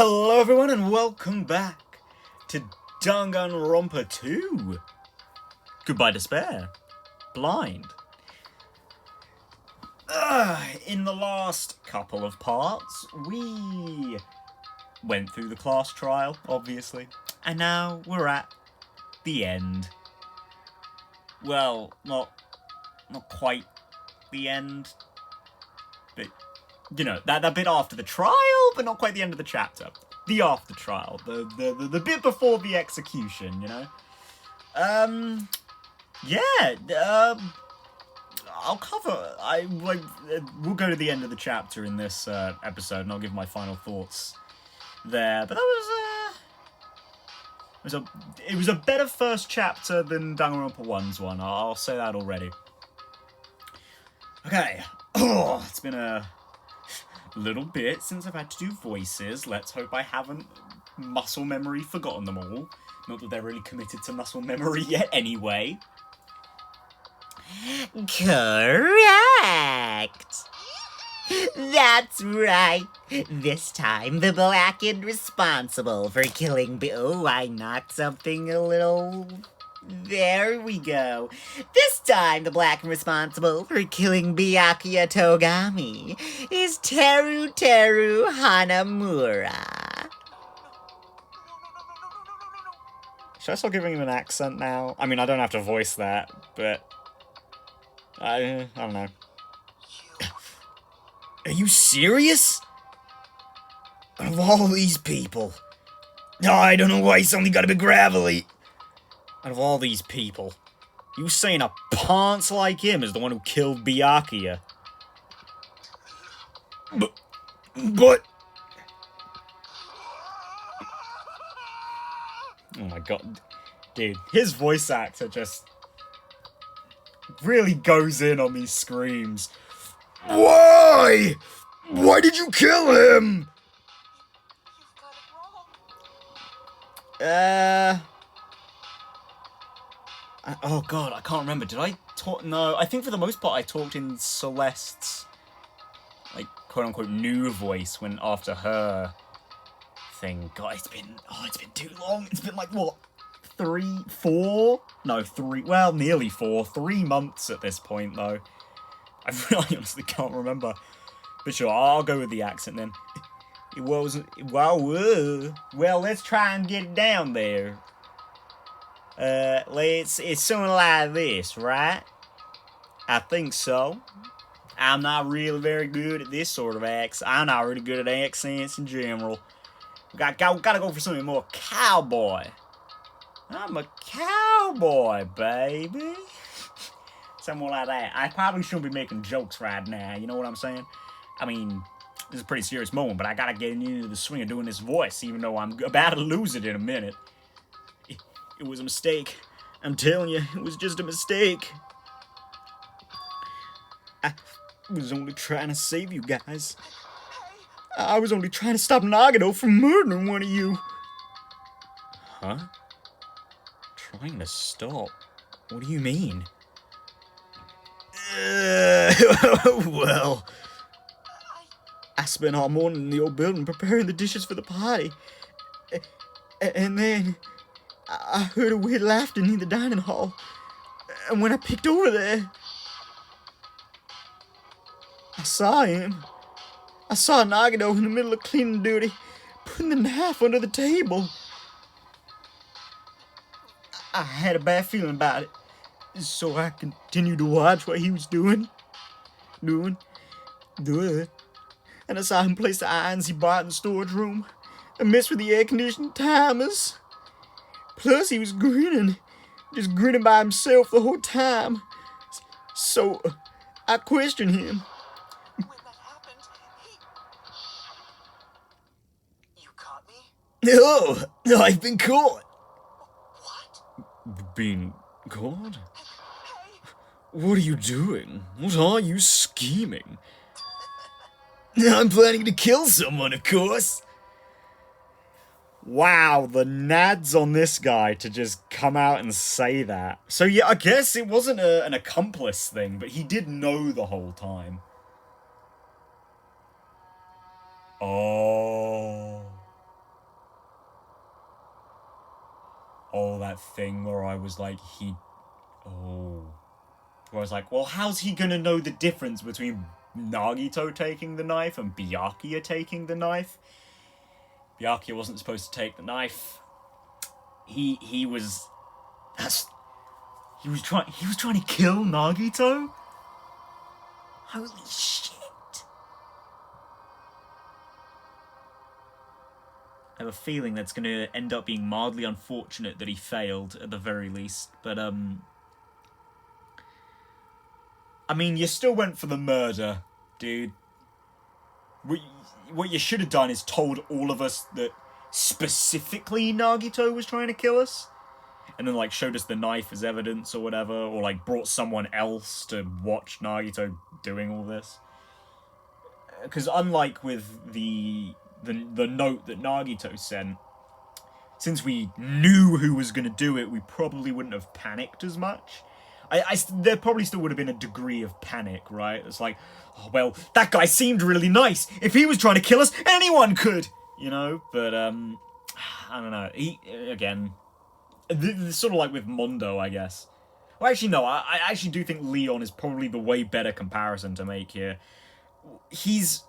Hello everyone and welcome back to Danganronpa 2. Goodbye Despair. Blind. In the last couple of parts, we went through the class trial, obviously, and now we're at the end. Well, not quite the end, but you know, that bit after the trial, but not quite the end of the chapter. The after trial, the bit before the execution, you know. I'll cover. We'll go to the end of the chapter in this episode, and I'll give my final thoughts there. But that it was a better first chapter than Danganronpa 1's one. I'll say that already. Okay. Oh, it's been a little bit since I've had to do voices. Let's hope I haven't muscle memory forgotten them all. Not that they're really committed to muscle memory yet anyway. Correct! That's right. This time, the blackened responsible for killing Oh, I knocked something a little... There we go. This time, the blackened responsible for killing Byakuya Togami is Teru Hanamura. Should I start giving him an accent now? I mean, I don't have to voice that, but... I don't know. Are you serious? Out of all these people... No, I don't know why he suddenly got a bit gravelly. Out of all these people, you saying a pants like him is the one who killed Byakuya? But... Oh my god. Dude, his voice actor just really goes in on these screams. Why? Why did you kill him? Oh god, I can't remember. Did I talk? No, I think for the most part I talked in Celeste's, like, quote-unquote new voice when after her thing. God, it's been too long. It's been like, what, 3 months at this point, though. I really honestly can't remember. But sure, I'll go with the accent then. Well, let's try and get it down there. It's something like this, right? I think so. I'm not really very good at this sort of accent. I'm not really good at accents in general. Gotta go for something more cowboy. I'm a cowboy, baby. Something like that. I probably shouldn't be making jokes right now, you know what I'm saying? I mean, this is a pretty serious moment, but I gotta get into the swing of doing this voice, even though I'm about to lose it in a minute. It was a mistake. I'm telling you, it was just a mistake. I was only trying to save you guys. I was only trying to stop Nagano from murdering one of you. Huh? Trying to stop? What do you mean? Well... I spent all morning in the old building preparing the dishes for the party. And then I heard a weird laughter near the dining hall. And when I peeked over there, I saw him. I saw Nagano in the middle of cleaning duty, putting the knife under the table. I had a bad feeling about it, so I continued to watch what he was doing. And I saw him place the irons he bought in the storage room and mess with the air conditioning timers. Plus, he was grinning, just grinning by himself the whole time. So, I questioned him. When that happened, You caught me? Oh, I've been caught. What? Being caught? Hey! What are you doing? What are you scheming? I'm planning to kill someone, of course. Wow, the nads on this guy to just come out and say that. So yeah, I guess it wasn't an accomplice thing, but he did know the whole time. Oh. oh, that thing where I was like, where I was like, well, how's he gonna know the difference between Nagito taking the knife and Byakuya taking the knife? Byakuya wasn't supposed to take the knife. He was trying to kill Nagito? Holy shit. I have a feeling that's going to end up being mildly unfortunate that he failed, at the very least. But, I mean, you still went for the murder, dude. What you should have done is told all of us that specifically Nagito was trying to kill us. And then, like, showed us the knife as evidence or whatever. Or, like, brought someone else to watch Nagito doing all this. Because unlike with the note that Nagito sent, since we knew who was going to do it, we probably wouldn't have panicked as much. There probably still would have been a degree of panic, right? It's like, oh, well, that guy seemed really nice. If he was trying to kill us, anyone could, you know? But, I don't know. Again, sort of like with Mondo, I guess. Well, actually, no, I actually do think Leon is probably the way better comparison to make here. He's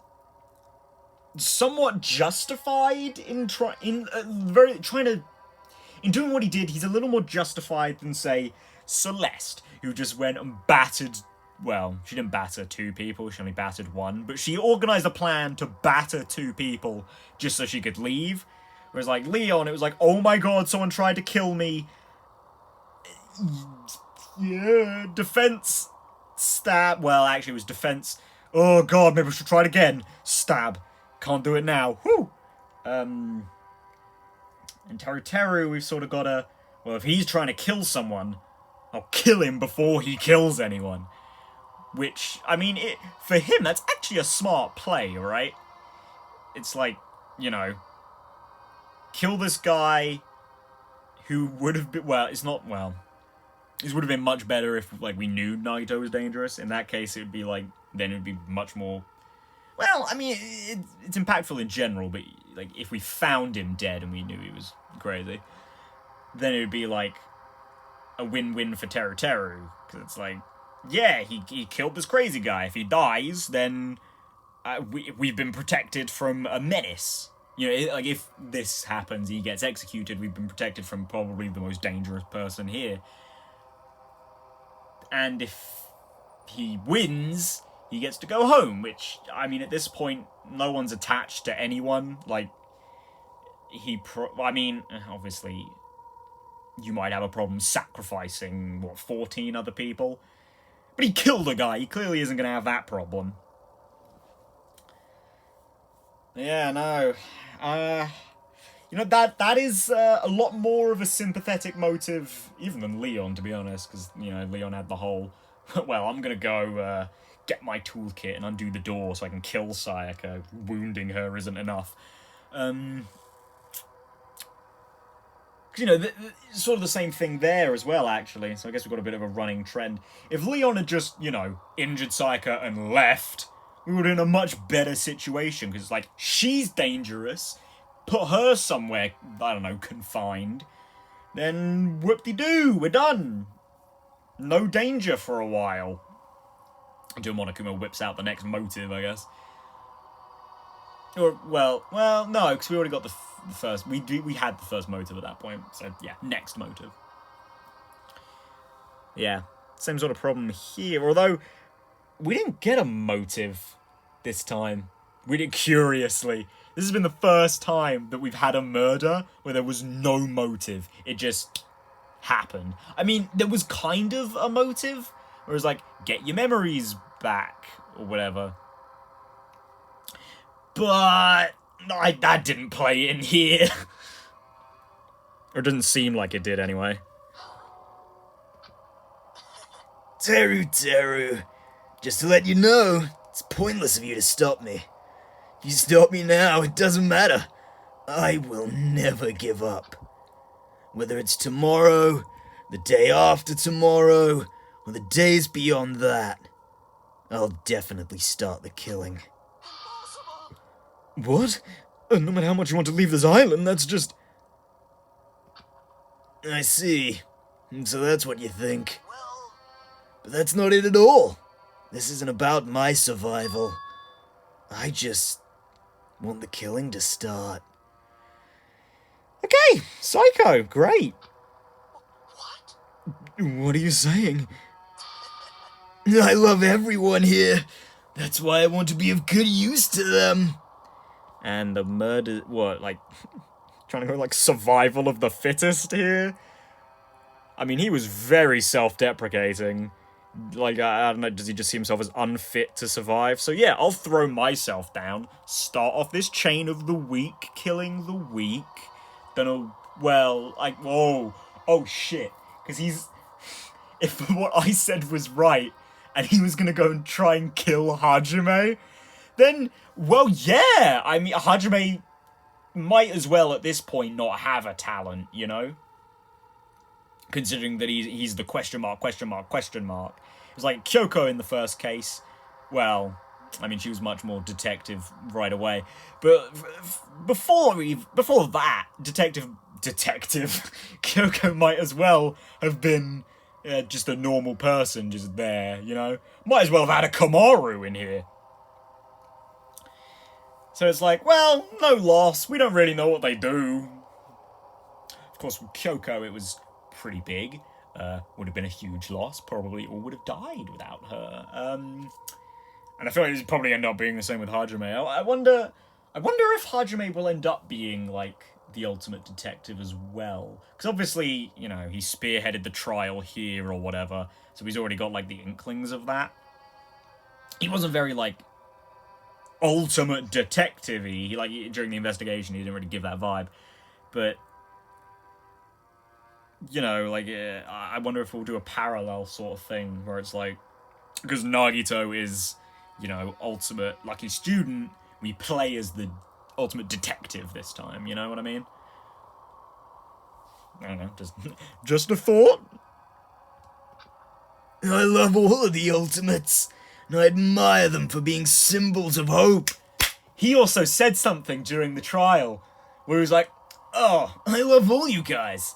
somewhat justified in doing what he did. He's a little more justified than, say, Celeste, who just went and battered. Well, she didn't batter 2 people, she only battered 1, but she organised a plan to batter 2 people just so she could leave. Whereas, like, Leon, it was like, oh my god, someone tried to kill me. Yeah, defense, stab. Well, actually, it was defense. Oh god, maybe I should try it again. Stab. Can't do it now. Whew! And Teru, we've sort of got a... Well, if he's trying to kill someone, I'll kill him before he kills anyone. Which, I mean, for him, that's actually a smart play, right? It's like, you know, kill this guy who would have been... Well, it's not... Well, this would have been much better if, like, we knew Nagito was dangerous. In that case, it would be, like... Then it would be much more... Well, I mean, it's impactful in general, but, like, if we found him dead and we knew he was crazy, then it would be, like, a win-win for Teru. Because it's like, yeah, he killed this crazy guy. If he dies, then we've been protected from a menace. You know, like, if this happens, he gets executed, we've been protected from probably the most dangerous person here. And if he wins, he gets to go home, which, I mean, at this point, no one's attached to anyone. Like, I mean, obviously, you might have a problem sacrificing, 14 other people? But he killed a guy, he clearly isn't going to have that problem. Yeah, no. You know, that is a lot more of a sympathetic motive, even than Leon, to be honest, because, you know, Leon had the whole, well, I'm going to go get my toolkit and undo the door so I can kill Sayaka. Wounding her isn't enough. You know, sort of the same thing there as well, actually. So I guess we've got a bit of a running trend. If Leon had just, you know, injured Sayaka and left, we would have been in a much better situation. Because it's like, she's dangerous. Put her somewhere, I don't know, confined. Then, whoop-de-doo, we're done. No danger for a while. Until Monokuma whips out the next motive, I guess. Or, well, no, because we already got the first... We had the first motive at that point, so, yeah, next motive. Yeah, same sort of problem here, although we didn't get a motive this time. We did, curiously. This has been the first time that we've had a murder where there was no motive. It just happened. I mean, there was kind of a motive, where it was like, get your memories back, or whatever. But that didn't play in here. Or it didn't seem like it did, anyway. Teru, just to let you know, it's pointless of you to stop me. If you stop me now, it doesn't matter. I will never give up. Whether it's tomorrow, the day after tomorrow, or the days beyond that, I'll definitely start the killing. What? No matter how much you want to leave this island, that's just... I see. So that's what you think. Well, But that's not it at all. This isn't about my survival. I just want the killing to start. Okay, Psycho, great. what? What are you saying? I love everyone here. That's why I want to be of good use to them. And the murder, what, like, trying to go, like, survival of the fittest here? I mean, he was very self-deprecating. Like, I don't know, does he just see himself as unfit to survive? So yeah, I'll throw myself down, start off this chain of the weak, killing the weak. Then, well, like, whoa, oh shit. Because he's, if what I said was right, and he was gonna go and try and kill Hajime, then, well, yeah, I mean, Hajime might as well at this point not have a talent, you know? Considering that he's the question mark. It's like Kyoko in the first case. Well, I mean, she was much more detective right away. But before that, detective Kyoko might as well have been just a normal person just there, you know? Might as well have had a Kamaru in here. So it's like, well, no loss. We don't really know what they do. Of course, with Kyoko, it was pretty big. Would have been a huge loss. Probably all would have died without her. And I feel like it's probably end up being the same with Hajime. I wonder if Hajime will end up being like the ultimate detective as well. Because obviously, you know, he spearheaded the trial here or whatever, so he's already got like the inklings of that. He wasn't very like ultimate detective-y. Like during the investigation, he didn't really give that vibe. But you know, like, I wonder if we'll do a parallel sort of thing where it's like, because Nagito is, you know, ultimate lucky student, we play as the ultimate detective this time, you know what I mean? I don't know, just a thought? I love all of the ultimates, and I admire them for being symbols of hope. He also said something during the trial, where he was like, oh, I love all you guys.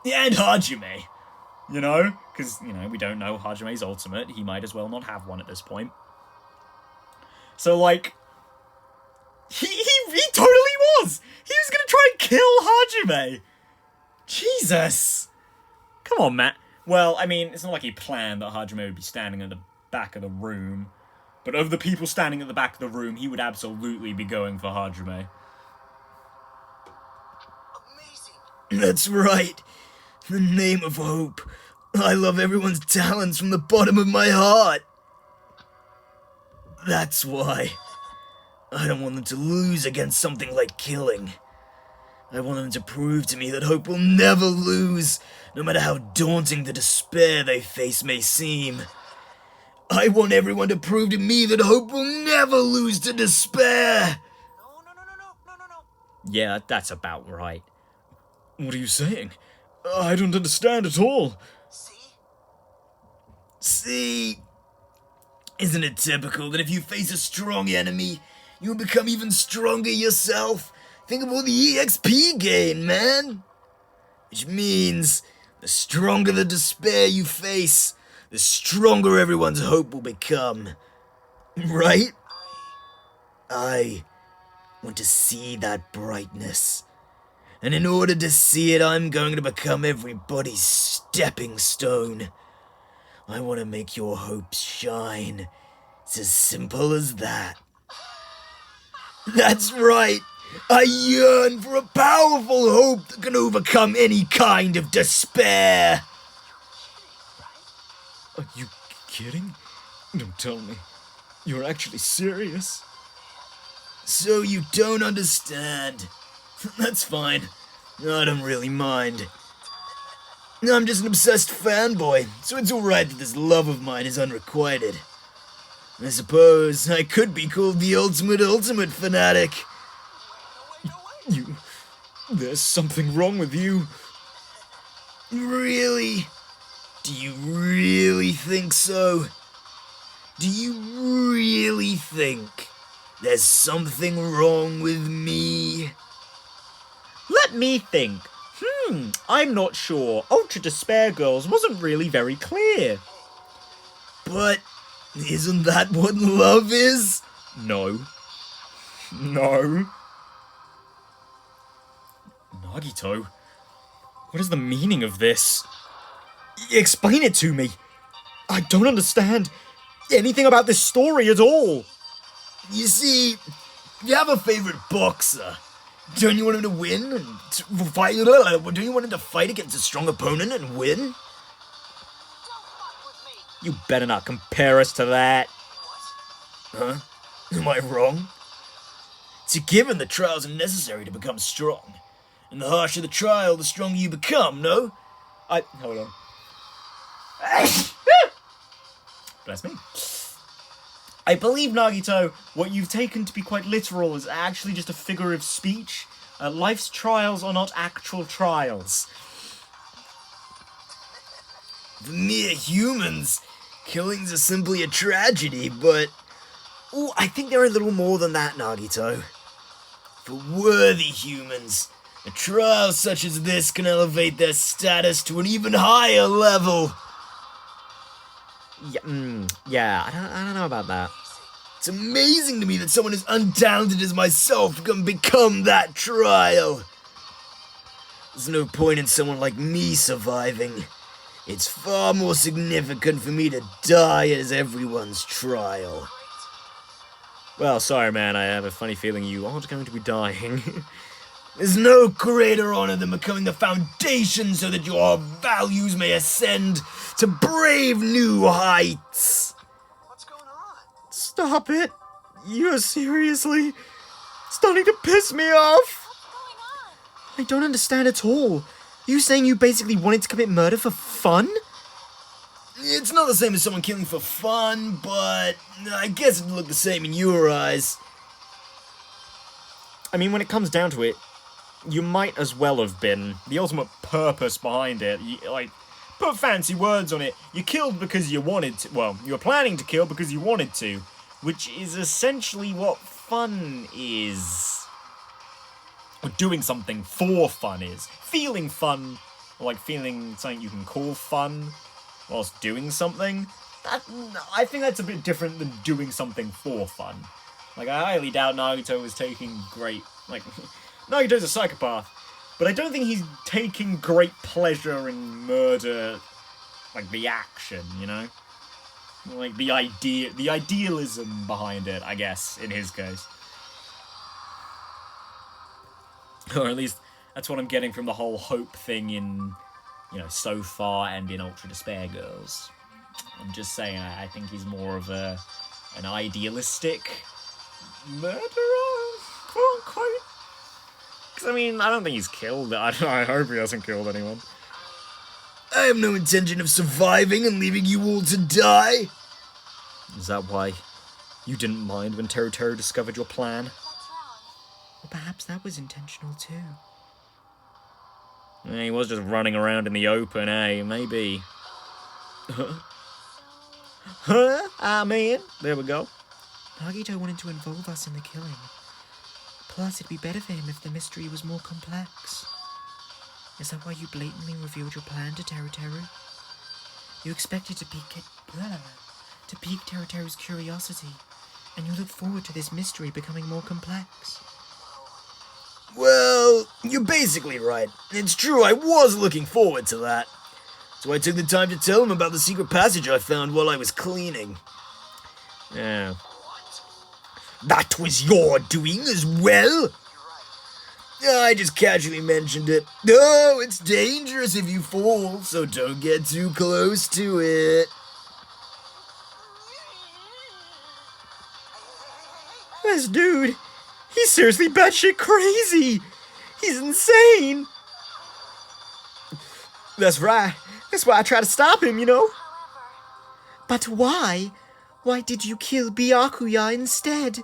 Yeah, and Hajime. You know? Because, you know, we don't know Hajime's ultimate. He might as well not have one at this point. So, like, he totally was! He was gonna try and kill Hajime! Jesus! Come on, Matt. Well, I mean, it's not like he planned that Hajime would be standing at the back of the room. But of the people standing at the back of the room, he would absolutely be going for Hajime. Amazing. That's right. In the name of hope. I love everyone's talents from the bottom of my heart. That's why. I don't want them to lose against something like killing. I want them to prove to me that hope will never lose, no matter how daunting the despair they face may seem. I want everyone to prove to me that hope will never lose to despair. No. Yeah, that's about right. What are you saying? I don't understand at all. See? Isn't it typical that if you face a strong enemy, you'll become even stronger yourself? Think of all the EXP gain, man! Which means, the stronger the despair you face, the stronger everyone's hope will become. Right? I want to see that brightness. And in order to see it, I'm going to become everybody's stepping stone. I want to make your hopes shine. It's as simple as that. That's right. I yearn for a powerful hope that can overcome any kind of despair. Are you kidding? Don't tell me. You're actually serious? So you don't understand. That's fine. I don't really mind. I'm just an obsessed fanboy, so it's alright that this love of mine is unrequited. I suppose I could be called the ultimate fanatic. There's something wrong with you. Really? Do you really think so? Do you really think there's something wrong with me? Let me think. I'm not sure. Ultra Despair Girls wasn't really very clear. But isn't that what love is? No. No. Nagito, what is the meaning of this? Explain it to me. I don't understand anything about this story at all. You see, you have a favorite boxer. Don't you want him to win and fight? Don't you want him to fight against a strong opponent and win? You better not compare us to that. Huh? Am I wrong? It's a given that trials are necessary to become strong. And the harsher the trial, the stronger you become, no? Hold on. Bless me. I believe, Nagito, what you've taken to be quite literal is actually just a figure of speech. Life's trials are not actual trials. For mere humans, killings are simply a tragedy, but... Oh, I think they're a little more than that, Nagito. For worthy humans, a trial such as this can elevate their status to an even higher level. Yeah, I don't know about that. It's amazing to me that someone as untalented as myself can become that trial. There's no point in someone like me surviving. It's far more significant for me to die as everyone's trial. Well, sorry, man, I have a funny feeling you aren't going to be dying. There's no greater honor than becoming the foundation so that your values may ascend to brave new heights. What's going on? Stop it! You're seriously starting to piss me off! I don't understand at all. You saying you basically wanted to commit murder for fun? It's not the same as someone killing for fun, but I guess it'd look the same in your eyes. I mean, when it comes down to it, you might as well have been. The ultimate purpose behind it, put fancy words on it. You killed because you wanted to. Well, you were planning to kill because you wanted to, which is essentially what fun is. Or doing something for fun is. Feeling fun, or like feeling something you can call fun, whilst doing something. I think that's a bit different than doing something for fun. Like, I highly doubt Nagito was taking great... Nagito's a psychopath, but I don't think he's taking great pleasure in murder, like, the action, you know? Like, the idealism behind it, I guess, in his case. Or at least, that's what I'm getting from the whole hope thing in, So Far and in Ultra Despair Girls. I'm just saying, I think he's more of an idealistic murderer, quote unquote. Because, I don't think he's killed. I hope he hasn't killed anyone. I have no intention of surviving and leaving you all to die. Is that why you didn't mind when Teru discovered your plan? Well, perhaps that was intentional too. He was just running around in the open, eh? Maybe. There we go. Nagito wanted to involve us in the killing. Plus, it'd be better for him if the mystery was more complex. Is that why you blatantly revealed your plan to Teru? You expected to pique Teru's curiosity, and you look forward to this mystery becoming more complex. Well, you're basically right. It's true, I was looking forward to that. So I took the time to tell him about the secret passage I found while I was cleaning. Yeah. That was your doing as well? I just casually mentioned it. Oh, it's dangerous if you fall, so don't get too close to it. This dude, he's seriously batshit crazy. He's insane. That's right. That's why I try to stop him, But why? Why did you kill Byakuya instead?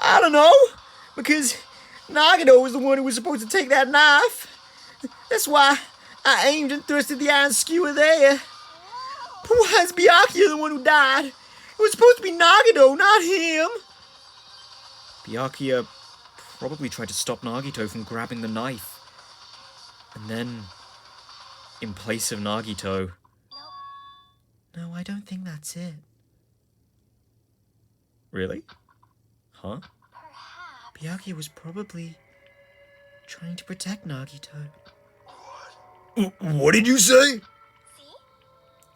I don't know. Because Nagito was the one who was supposed to take that knife. That's why I aimed and thrusted the iron skewer there. But why is Byakuya the one who died? It was supposed to be Nagito, not him. Byakuya probably tried to stop Nagito from grabbing the knife. And then, in place of Nagito... No, I don't think that's it. Really? Huh? Byakuya was probably trying to protect Nagito. What did you say?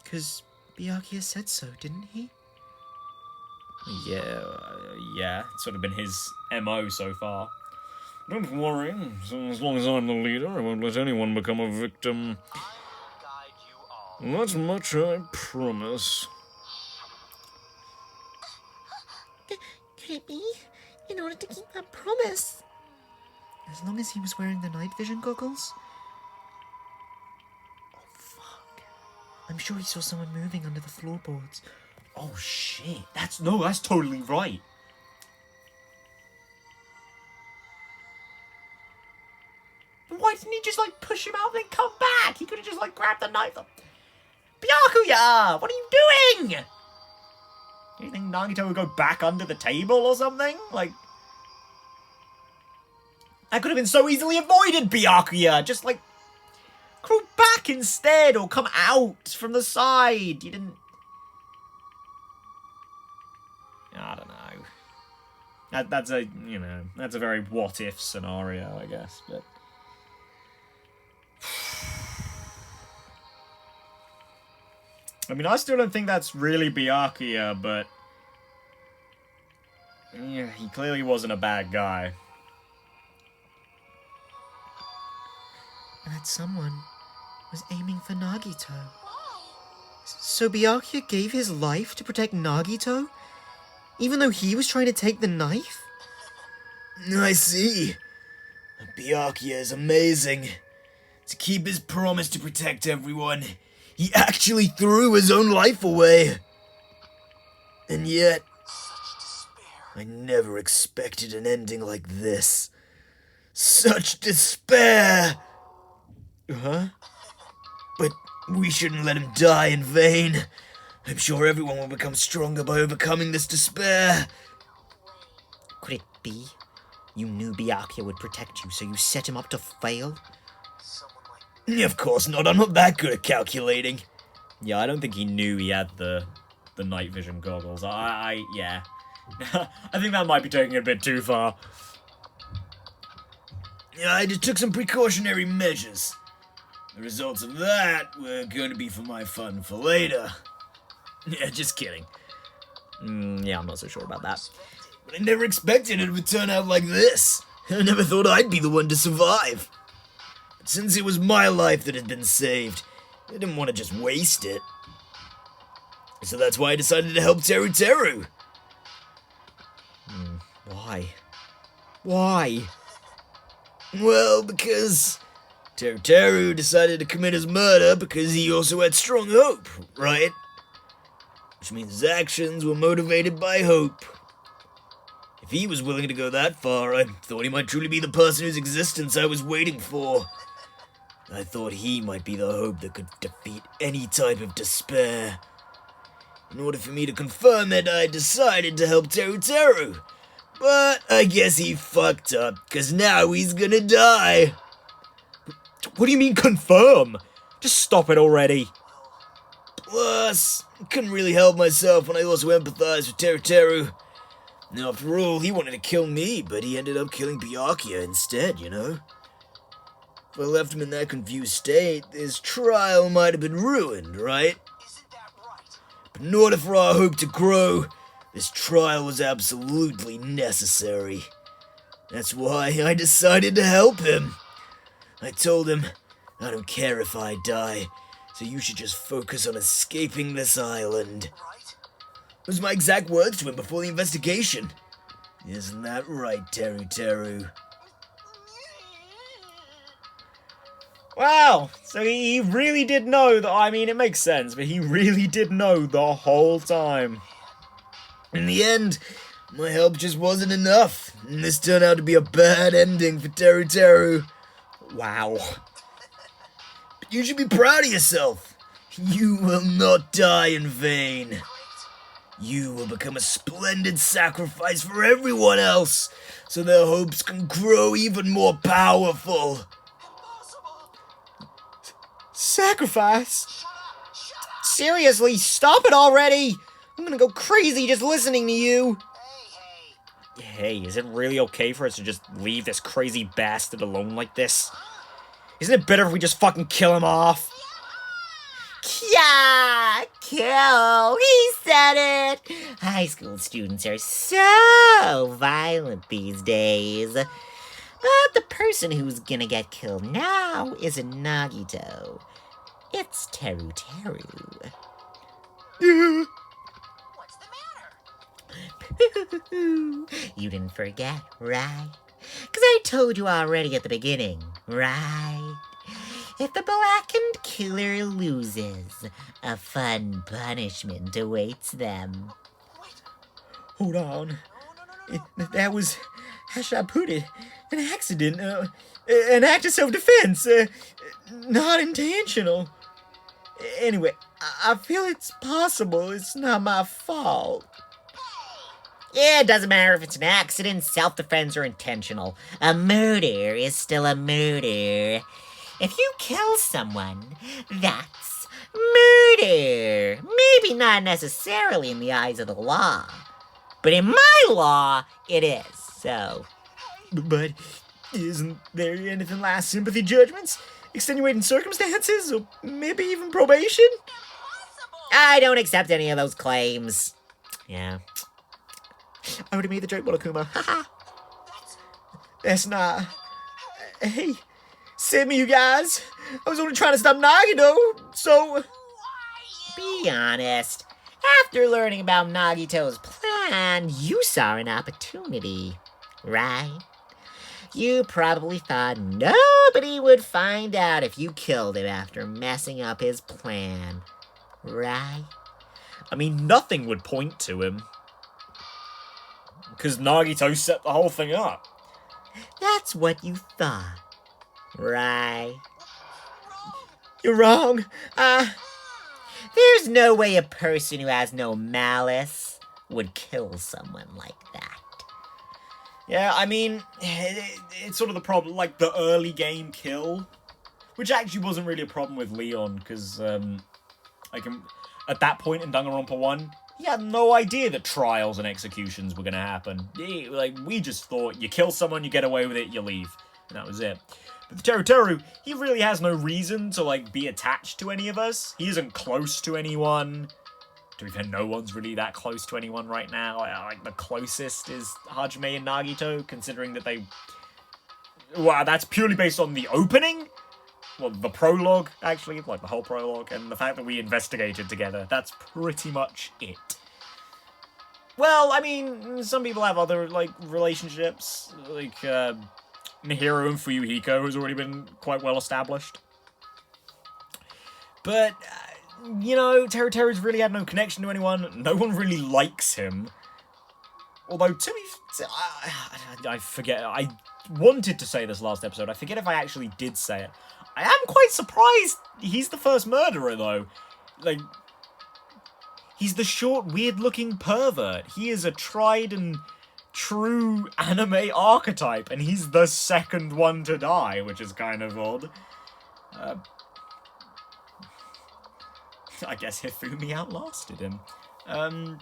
Because Byakuya said so, didn't he? Yeah, it's sort of been his MO so far. Don't worry, as long as I'm the leader, I won't let anyone become a victim. That much I promise. Could it be? In order to keep that promise? As long as he was wearing the night vision goggles? Oh, fuck. I'm sure he saw someone moving under the floorboards. Oh shit, that's totally right. But why didn't he just like push him out and then come back? He could have just like grabbed the knife. Byakuya, what are you doing? Do you think Nagito would go back under the table or something? Like, that could have been so easily avoided, Byakuya. Just like crawl back instead or come out from the side. You didn't. I don't know. That's a, you know, that's a very what if scenario, I guess, but. I mean, I still don't think that's really Byakuya, but yeah, he clearly wasn't a bad guy. And that someone was aiming for Nagito. So Byakuya gave his life to protect Nagito? Even though he was trying to take the knife? I see. Byakuya is amazing. To keep his promise to protect everyone, he actually threw his own life away. And yet, I never expected an ending like this. Such despair! Huh? But we shouldn't let him die in vain. I'm sure everyone will become stronger by overcoming this despair. Could it be? You knew Byakuya would protect you, so you set him up to fail? Of course not, I'm not that good at calculating. Yeah, I don't think he knew he had the night vision goggles. Yeah. I think that might be taking it a bit too far. I just took some precautionary measures. The results of that were going to be for my fun for later. Yeah, just kidding. Yeah, I'm not so sure about that. But I never expected it would turn out like this. I never thought I'd be the one to survive. But since it was my life that had been saved, I didn't want to just waste it. So that's why I decided to help Teru Teru. Why? Why? Well, because Teru Teru decided to commit his murder because he also had strong hope, right? Which means his actions were motivated by hope. If he was willing to go that far, I thought he might truly be the person whose existence I was waiting for. I thought he might be the hope that could defeat any type of despair. In order for me to confirm it, I decided to help Teru Teru. But I guess he fucked up, because now he's gonna die. What do you mean confirm? Just stop it already. Plus, I couldn't really help myself when I also empathized with Teru Teru. After all, he wanted to kill me, but he ended up killing Byakuya instead, you know? If I left him in that confused state, his trial might have been ruined, right? Isn't that right? But in order for our hope to grow, this trial was absolutely necessary. That's why I decided to help him. I told him, I don't care if I die, so you should just focus on escaping this island. Right? Those were my exact words to him before the investigation. Isn't that right, Teru Teru? Wow, so he really did know that, I mean, it makes sense, but he really did know the whole time. In the end, my help just wasn't enough, and this turned out to be a bad ending for Teru Teru. Wow. But you should be proud of yourself. You will not die in vain. You will become a splendid sacrifice for everyone else, so their hopes can grow even more powerful. Impossible! Sacrifice? Seriously, stop it already! I'm gonna go crazy just listening to you! Hey, is it really okay for us to just leave this crazy bastard alone like this? Isn't it better if we just fucking kill him off? Yeah, kill! He said it! High school students are so violent these days. But the person who's gonna get killed now isn't Nagito. It's Teru Teru. What's the matter? You didn't forget, right? 'Cause I told you already at the beginning, right? If the blackened killer loses, a fun punishment awaits them. Hold on. That was, how should I put it? An accident. An act of self-defense. Not intentional. Anyway, I feel it's possible. It's not my fault. Yeah, it doesn't matter if it's an accident, self-defense, or intentional. A murder is still a murder. If you kill someone, that's murder. Maybe not necessarily in the eyes of the law, but in my law, it is, so. But isn't there anything like sympathy judgments, extenuating circumstances, or maybe even probation? I don't accept any of those claims. Yeah. I already made the joke, Monokuma. Haha. That's not. Hey, save me, you guys. I was only trying to stop Nagito, so. Be honest. After learning about Nagito's plan, you saw an opportunity, right? You probably thought nobody would find out if you killed him after messing up his plan, right? I mean, nothing would point to him. Because Nagito set the whole thing up. That's what you thought, right? You're wrong. There's no way a person who has no malice would kill someone like that. Yeah, I mean, it's sort of the problem, like the early game kill, which actually wasn't really a problem with Leon, because, at that point in Danganronpa 1, he had no idea that trials and executions were going to happen. We just thought, you kill someone, you get away with it, you leave. And that was it. But Teru Teru, he really has no reason to, be attached to any of us. He isn't close to anyone. To be fair, no one's really that close to anyone right now. The closest is Hajime and Nagito, considering that they... Wow, that's purely based on the opening? Well, the prologue, actually, the whole prologue, and the fact that we investigated together. That's pretty much it. Well, I mean, some people have other, relationships, Nihiro and Fuyuhiko has already been quite well established. But, Teru Teru's really had no connection to anyone. No one really likes him. Although, I forget, I wanted to say this last episode. I forget if I actually did say it. I am quite surprised he's the first murderer, though. He's the short, weird-looking pervert. He is a tried and true anime archetype, and he's the second one to die, which is kind of odd. I guess Hifumi outlasted him. Yeah.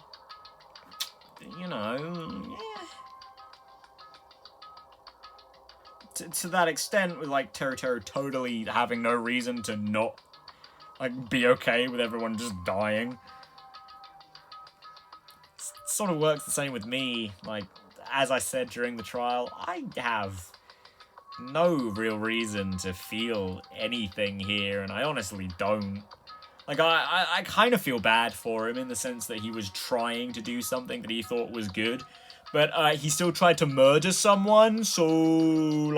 To that extent, with, Teru Teru totally having no reason to not, be okay with everyone just dying. It sort of works the same with me. As I said during the trial, I have no real reason to feel anything here, and I honestly don't. I kind of feel bad for him in the sense that he was trying to do something that he thought was good, but he still tried to murder someone, so,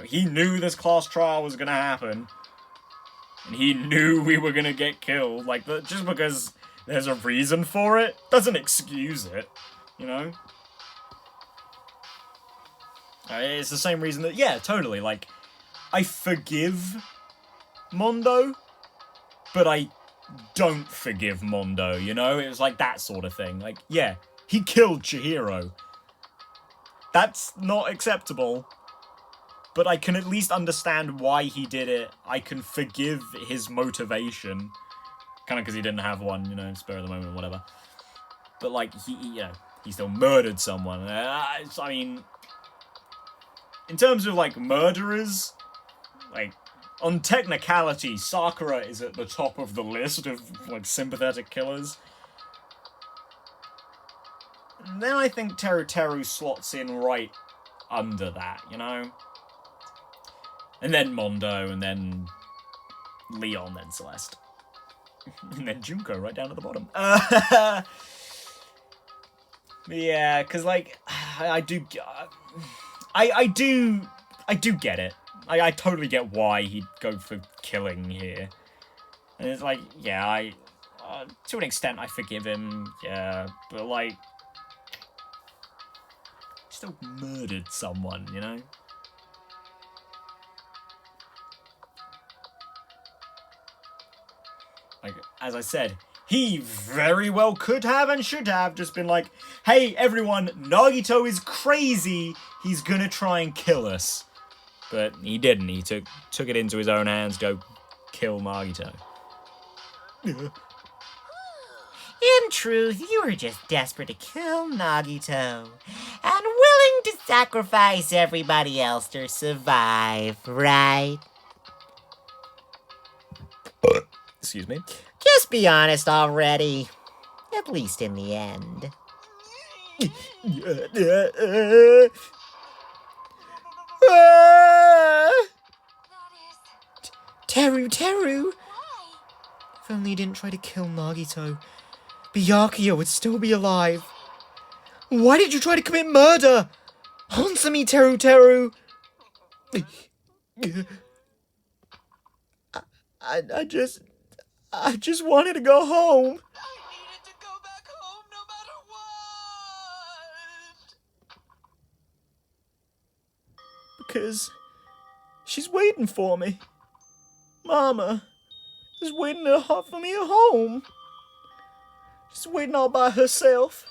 he knew this class trial was gonna happen, and he knew we were gonna get killed. Just because there's a reason for it doesn't excuse it, It's the same reason that, yeah, totally, I forgive Mondo, but I don't forgive Mondo, It was that sort of thing. Yeah, he killed Chihiro. That's not acceptable. but I can at least understand why he did it. I can forgive his motivation. Kind of because he didn't have one, you know, spur of the moment or whatever. But, like, he still murdered someone. I mean, in terms of, like, murderers, like, on technicality, Sakura is at the top of the list of, like, sympathetic killers. And then I think Teru slots in right under that, you know? And then Mondo, and then Leon, then Celeste. And then Junko right down at the bottom. Yeah, because, like, I do get it. I totally get why he'd go for killing here. And it's like, yeah, to an extent I forgive him, yeah, but, like, still murdered someone, you know? Like, as I said, he very well could have and should have just been like, hey, everyone, Nagito is crazy. He's gonna try and kill us. But he didn't. He took it into his own hands to go kill Nagito. In truth, you were just desperate to kill Nagito. And willing to sacrifice everybody else to survive, right? Excuse me. Just be honest already. At least in the end. Teru! If only you didn't try to kill Nagito, Byakuya would still be alive. Why did you try to commit murder? Answer me, Teru! I just wanted to go home. I needed to go back home no matter what. Because she's waiting for me. Mama is waiting for me at home. She's waiting all by herself.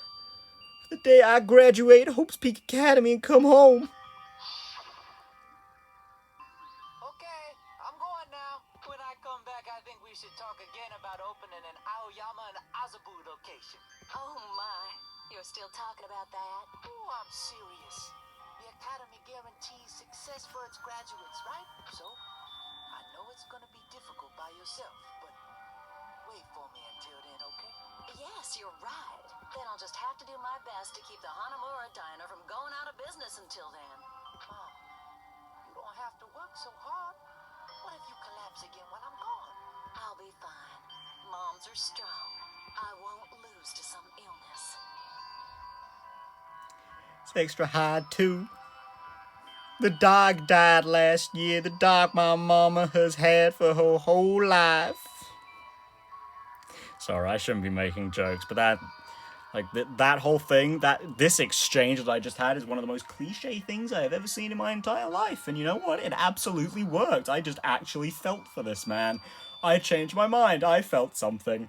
The day I graduate Hope's Peak Academy and come home. Okay, I'm going now. When I come back, I think we should talk again about opening an Aoyama and Azabu location. Oh my, you're still talking about that? Oh, I'm serious. The Academy guarantees success for its graduates, right? So, I know it's gonna be difficult by yourself, but wait for me until then, okay? Yes, you're right. Then I'll just have to do my best to keep the Hanamura Diner from going out of business until then. Mom, you don't have to work so hard. What if you collapse again while I'm gone? I'll be fine. Moms are strong. I won't lose to some illness. It's extra hard too. The dog died last year. The dog my mama has had for her whole life. Sorry, I shouldn't be making jokes, but that whole thing, this exchange that I just had is one of the most cliche things I have ever seen in my entire life. And you know what? It absolutely worked. I just actually felt for this man. I changed my mind. I felt something.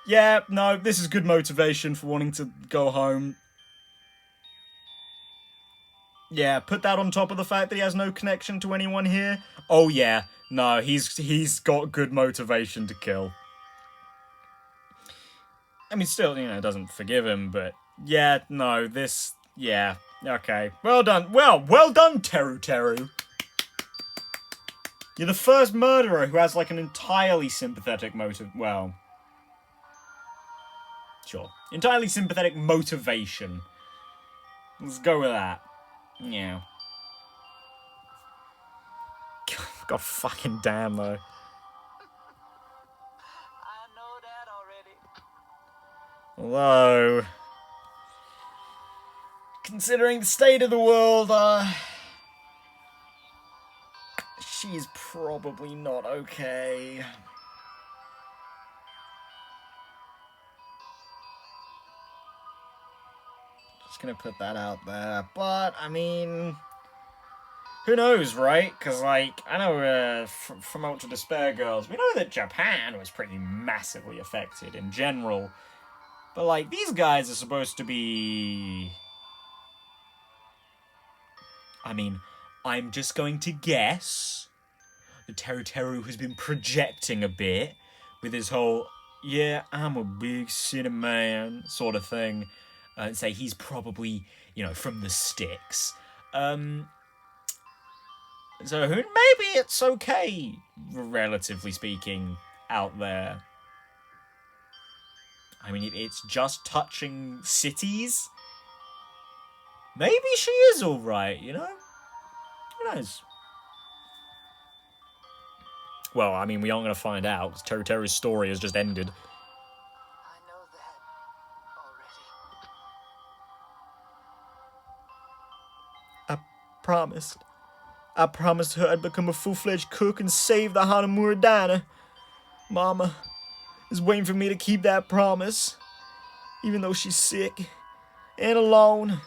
Yeah, no, this is good motivation for wanting to go home. Yeah, put that on top of the fact that he has no connection to anyone here. Oh yeah, no, he's got good motivation to kill. I mean, still, you know, doesn't forgive him, but yeah, no, yeah, okay. Well done, well done, Teru. You're the first murderer who has, like, an entirely sympathetic motive, well, sure. Entirely sympathetic motivation. Let's go with that. Yeah. God fucking damn, though. I know that already. Although, considering the state of the world, she's probably not okay. Just gonna put that out there, but, I mean, who knows, right? Because, like, I know from Ultra Despair Girls, we know that Japan was pretty massively affected in general. But, like, these guys are supposed to be... I mean, I'm just going to guess that Teru Teru has been projecting a bit with his whole, yeah, I'm a big city man sort of thing. And say he's probably, from the sticks. So maybe it's okay, relatively speaking, out there. I mean, if it's just touching cities, maybe she is alright, Who knows? Well, I mean, we aren't going to find out, because Teru Teru's story has just ended. I know that already. I promised her I'd become a full-fledged cook and save the Hanamura diner. Mama is waiting for me to keep that promise. Even though she's sick and alone,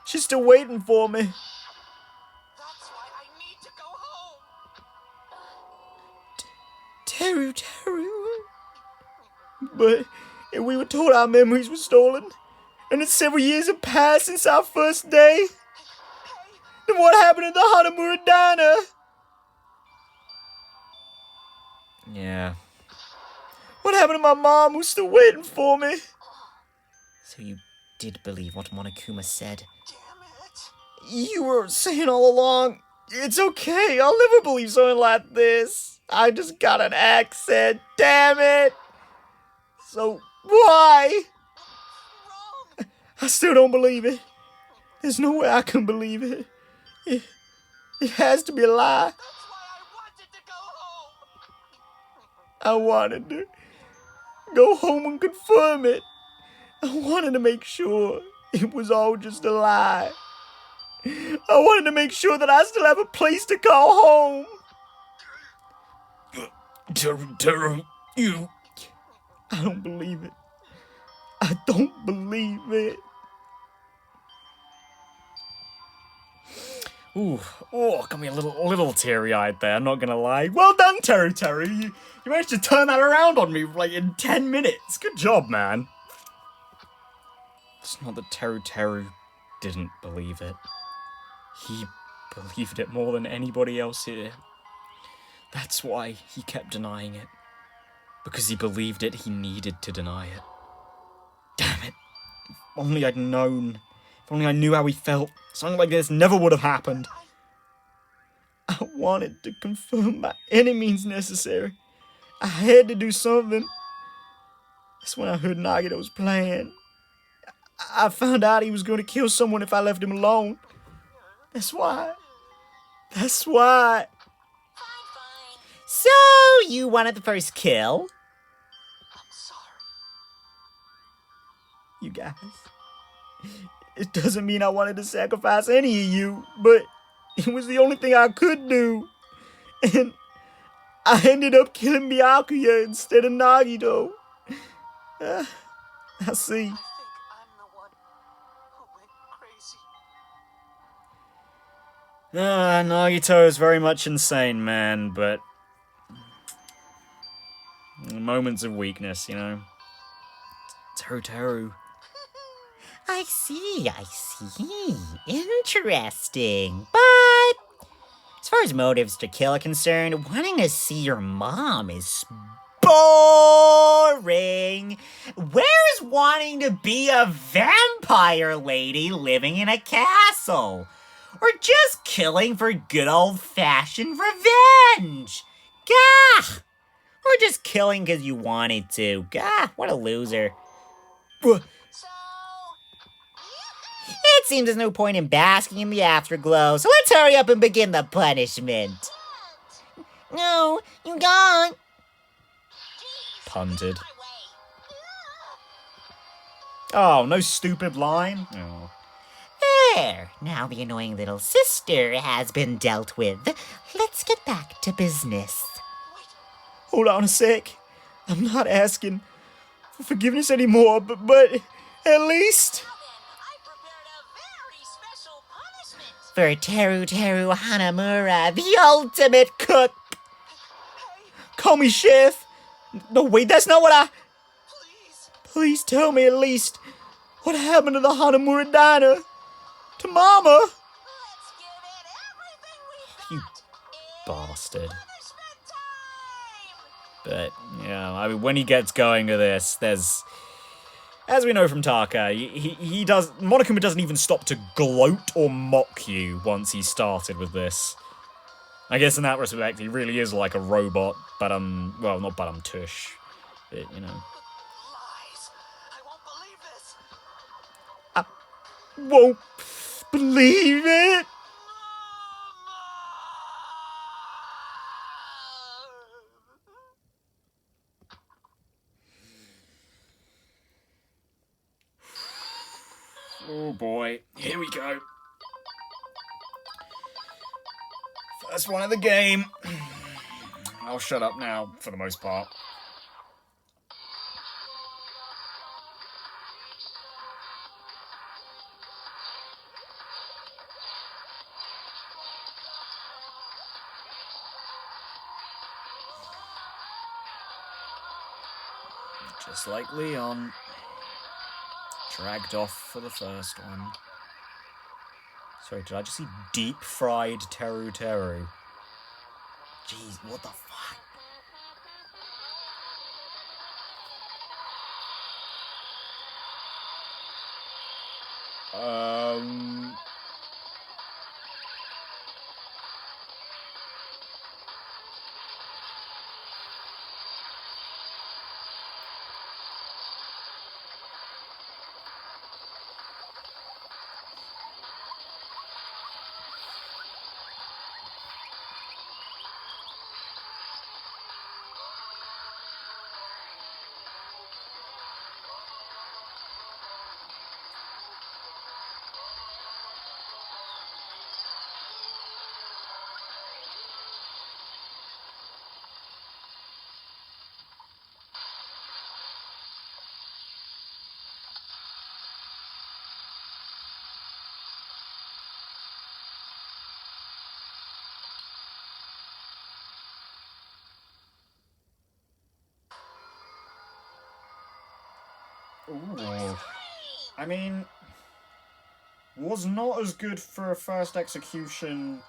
she's still waiting for me. That's why I need to go home. Teru. But if we were told our memories were stolen, and that several years have passed since our first day, then what happened to the Hanamura diner? Yeah. What happened to my mom who's still waiting for me? So you did believe what Monokuma said? Damn it. You were saying all along, it's okay, I'll never believe something like this. I just got an accent, damn it. So, why? Wrong. I still don't believe it. There's no way I can believe it. It has to be a lie. That's why I wanted to go home. I wanted to go home and confirm it. I wanted to make sure it was all just a lie. I wanted to make sure that I still have a place to call home. Teru, you... I don't believe it. I don't believe it. Ooh, got me a little teary-eyed there, I'm not gonna lie. Well done, Teru. You managed to turn that around on me, in 10 minutes. Good job, man. It's not that Teru didn't believe it. He believed it more than anybody else here. That's why he kept denying it. Because he believed it, he needed to deny it. Damn it. If only I'd known. If only I knew how he felt. Something like this never would have happened. I wanted to confirm by any means necessary. I had to do something. That's when I heard Nagito's plan. I found out he was going to kill someone if I left him alone. That's why. Fine. So, you wanted the first kill? I'm sorry. You guys. It doesn't mean I wanted to sacrifice any of you, but it was the only thing I could do. And I ended up killing Byakuya instead of Nagito. I see. I think I'm the one who went crazy. Nagito is very much insane, man, but moments of weakness, Teru. I see. Interesting. But as far as motives to kill are concerned, wanting to see your mom is boring. Where's wanting to be a vampire lady living in a castle? Or just killing for good old-fashioned revenge? Gah! Or just killing because you wanted to. Gah, what a loser. So, It seems there's no point in basking in the afterglow, so let's hurry up and begin the punishment. No, you can't. Punted. my way. Oh, no stupid line? Oh. There, now the annoying little sister has been dealt with. Let's get back to business. Hold on a sec. I'm not asking for forgiveness anymore, but at least... Now then, I prepared a very special punishment. For Teru Hanamura, the ultimate cook. Call me chef. No, wait, that's not what Please. Please tell me at least what happened to the Hanamura diner. To Mama. Let's give it everything You bastard. But, yeah, I mean, when he gets going with this, there's... As we know from Taka, he does... Monokuma doesn't even stop to gloat or mock you once he started with this. I guess in that respect, he really is like a robot, but, well, not tush, but, you know. Lies. I won't believe this. Won't believe it! Oh boy, here we go. First one of the game. I'll shut up now, for the most part. Just like Leon. Dragged off for the first one. Sorry, did I just see deep-fried Teru Teru? Jeez, what the fuck? Ooh. I mean, was not as good for a first execution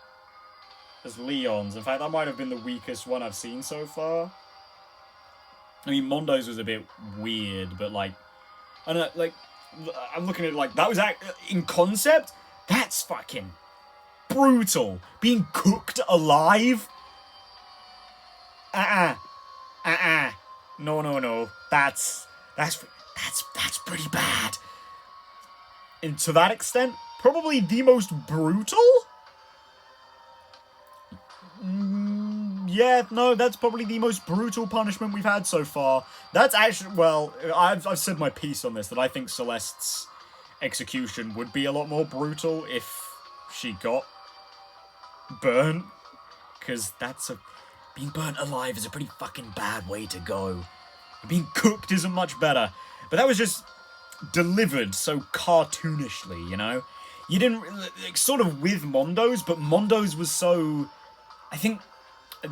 as Leon's. In fact, that might have been the weakest one I've seen so far. I mean, Mondo's was a bit weird, but like, I don't know, like, I'm looking at it like, that was, in concept, that's fucking brutal. Being cooked alive? No. That's pretty bad. And to that extent, probably the most brutal? Yeah, no, that's probably the most brutal punishment we've had so far. That's actually, well, I've said my piece on this, that I think Celeste's execution would be a lot more brutal if she got burnt. Because being burnt alive is a pretty fucking bad way to go. Being cooked isn't much better. But that was just delivered so cartoonishly, you know? You didn't, like, sort of with Mondo's, but Mondo's was so... I think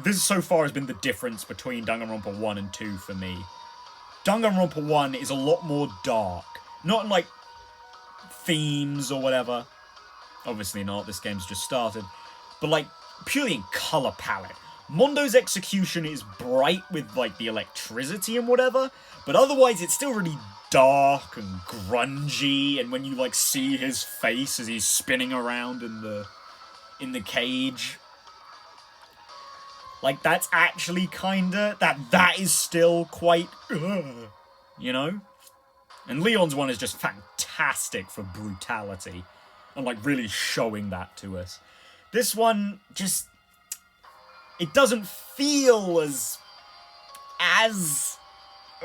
this so far has been the difference between Danganronpa 1 and 2 for me. Danganronpa 1 is a lot more dark. Not in, like, themes or whatever. Obviously not, this game's just started. But, like, purely in colour palette. Mondo's execution is bright with, like, the electricity and whatever, but otherwise it's still really dark and grungy, and when you, like, see his face as he's spinning around in the cage, like, that's actually kinda, that is still quite, you know? And Leon's one is just fantastic for brutality, and, like, really showing that to us. This one just... It doesn't feel as,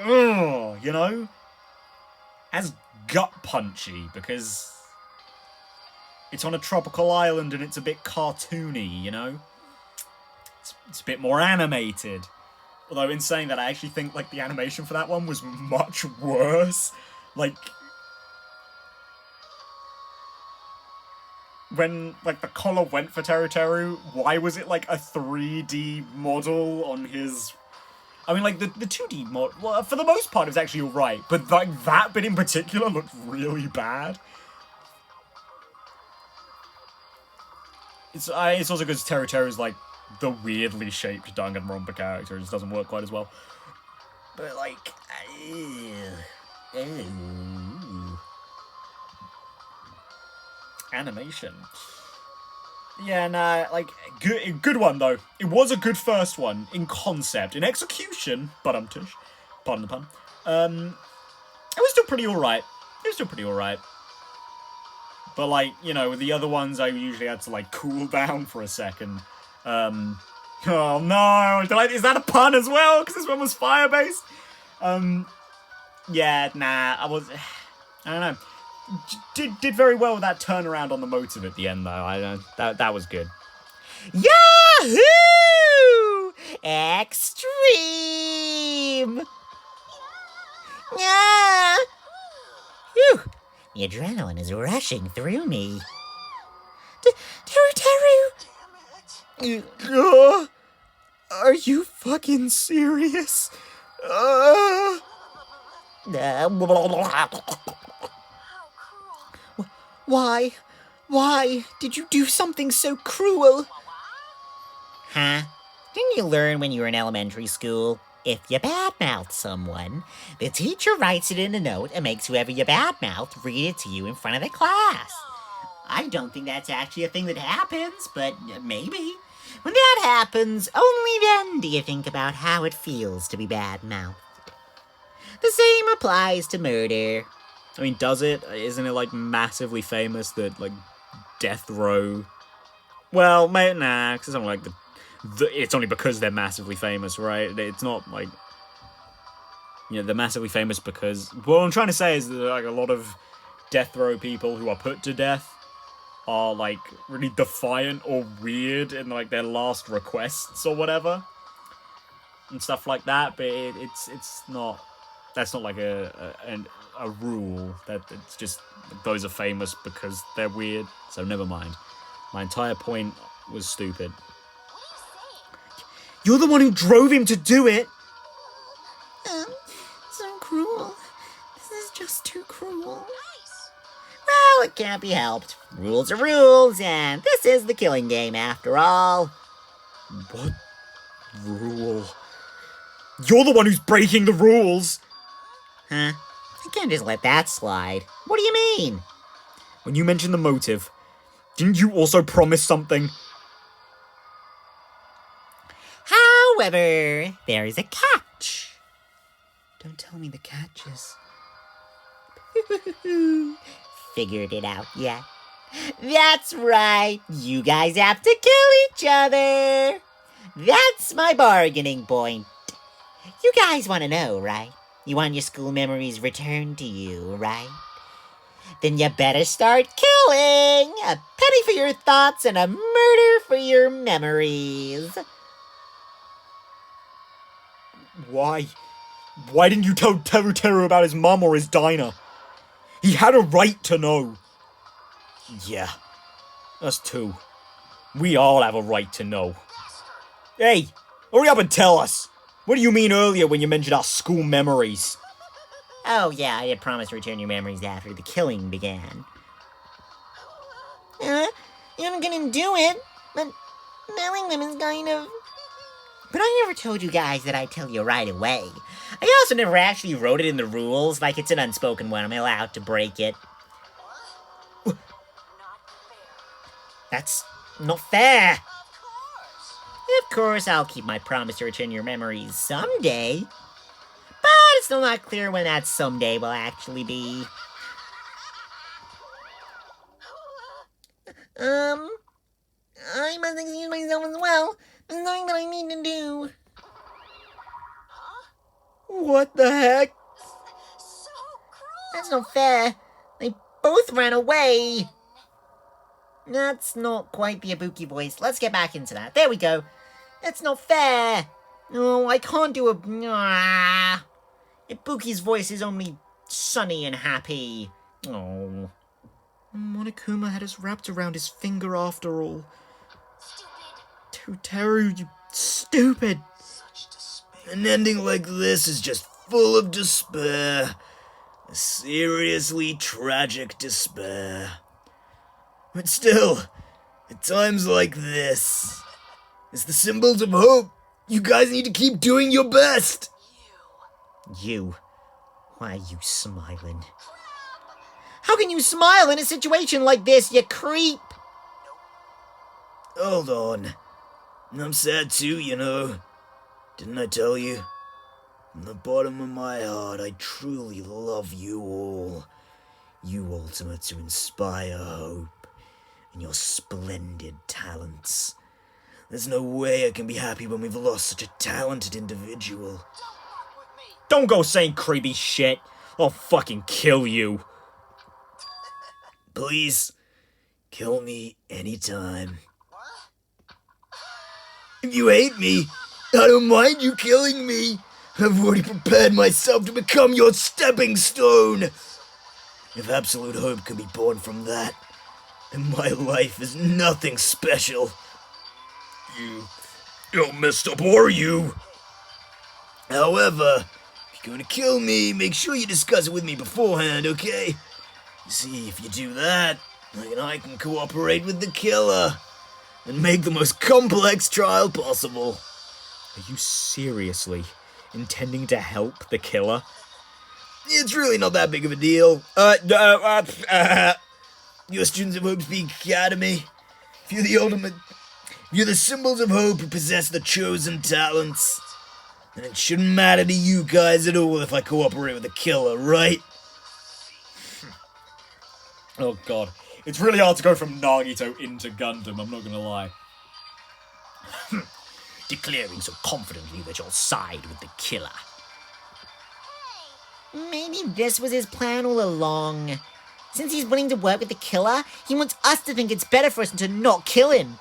you know, as gut-punchy, because it's on a tropical island and it's a bit cartoony, you know? It's a bit more animated. Although, in saying that, I actually think, like, the animation for that one was much worse. Like... When, like, the collar went for Teru Teru, why was it, like, a 3D model on his... I mean, like, the 2D model, well, for the most part, it was actually alright, but, like, that bit in particular looked really bad. It's also because Teru's like the weirdly shaped Danganronpa character. It just doesn't work quite as well. But like, animation. Yeah, nah, like, good one, though. It was a good first one, in concept. In execution, pardon the pun, it was still pretty alright. But, like, you know, with the other ones, I usually had to, like, cool down for a second. Oh, no, is that a pun as well? Because this one was fire-based? Yeah, nah, I don't know. Did very well with that turnaround on the motive at the end, though. That was good. Yahoo! Extreme! Yeah! Phew! The adrenaline is rushing through me. Teru! Are you fucking serious? Why? Why did you do something so cruel? Huh? Didn't you learn when you were in elementary school? If you badmouth someone, the teacher writes it in a note and makes whoever you badmouth read it to you in front of the class. I don't think that's actually a thing that happens, but maybe. When that happens, only then do you think about how it feels to be badmouthed. The same applies to murder. I mean, does it? Isn't it, like, massively famous that, like, death row... Well, nah, because it's only, like, it's only because they're massively famous, right? It's not, like... You know, they're massively famous because... What I'm trying to say is that, like, a lot of death row people who are put to death are, like, really defiant or weird in, like, their last requests or whatever. And stuff like that, but it's not... That's not, like, a rule. That it's just those are famous because they're weird. So never mind. My entire point was stupid. You're the one who drove him to do it. So cruel. This is just too cruel. Well, it can't be helped. Rules are rules, and this is the killing game after all. What rule? You're the one who's breaking the rules. Huh? I can't just let that slide. What do you mean? When you mentioned the motive, didn't you also promise something? However, there is a catch. Don't tell me the catch is... Figured it out yet? That's right. You guys have to kill each other. That's my bargaining point. You guys want to know, right? You want your school memories returned to you, right? Then you better start killing! A penny for your thoughts and a murder for your memories. Why? Why didn't you tell Teru about his mum or his diner? He had a right to know. Yeah, us too. We all have a right to know. Hey, hurry up and tell us! What do you mean earlier when you mentioned our school memories? Oh yeah, I had promised to return your memories after the killing began. I'm gonna do it, but knowing them is kind of... But I never told you guys that I'd tell you right away. I also never actually wrote it in the rules, like it's an unspoken one. I'm allowed to break it. That's not fair. Of course, I'll keep my promise to return your memories someday. But it's still not clear when that someday will actually be. I must excuse myself as well. There's something that I need to do. What the heck? So cruel. That's not fair. They both ran away. That's not quite the Ibuki voice. Let's get back into that. There we go. That's not fair. No, I can't do a... Ibuki's voice is only sunny and happy. Oh. Monokuma had us wrapped around his finger after all. Stupid. Teru, you stupid. Such despair. An ending like this is just full of despair. A seriously tragic despair. But still, At times like this, it's the symbols of hope. You guys need to keep doing your best. You. Why are you smiling? How can you smile in a situation like this, you creep? Hold on. I'm sad too, you know. Didn't I tell you? From the bottom of my heart, I truly love you all. You ultimates who inspire hope, and your splendid talents. There's no way I can be happy when we've lost such a talented individual. Don't go saying creepy shit. I'll fucking kill you. Please, kill me anytime. If you hate me, I don't mind you killing me. I've already prepared myself to become your stepping stone. If absolute hope can be born from that, then my life is nothing special. You're messed up, are you? However, if you're going to kill me, make sure you discuss it with me beforehand, okay? You see, if you do that, then I can cooperate with the killer and make the most complex trial possible. Are you seriously intending to help the killer? It's really not that big of a deal. You're students of Hope's Peak Academy. If you're the symbols of hope who possess the chosen talents, then it shouldn't matter to you guys at all if I cooperate with the killer, right? Oh god. It's really hard to go from Nagito into Gundam, I'm not gonna lie. Declaring so confidently that you'll side with the killer. Maybe this was his plan all along. Since he's willing to work with the killer, he wants us to think it's better for us to not kill him.